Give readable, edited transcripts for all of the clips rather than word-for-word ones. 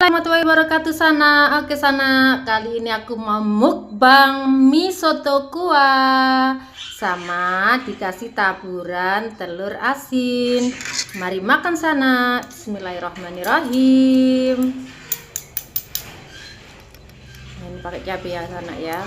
Warahmatullahi wabarakatuh sana. Oke sana, kali ini aku mau mukbang mie soto kuah sama dikasih taburan telur asin. Mari makan sana. Bismillahirrahmanirrahim. Nah, ini pakai cabai ya sana ya.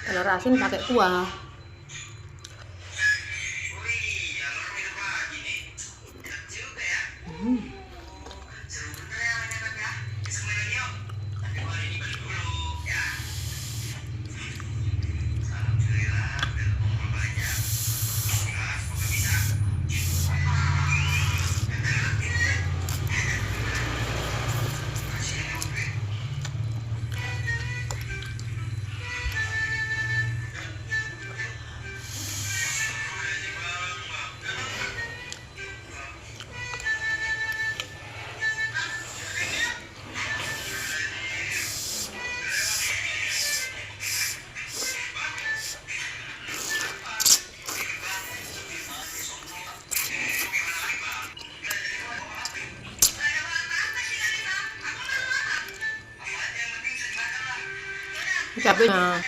Telur asin pakai kuah. Cabenya.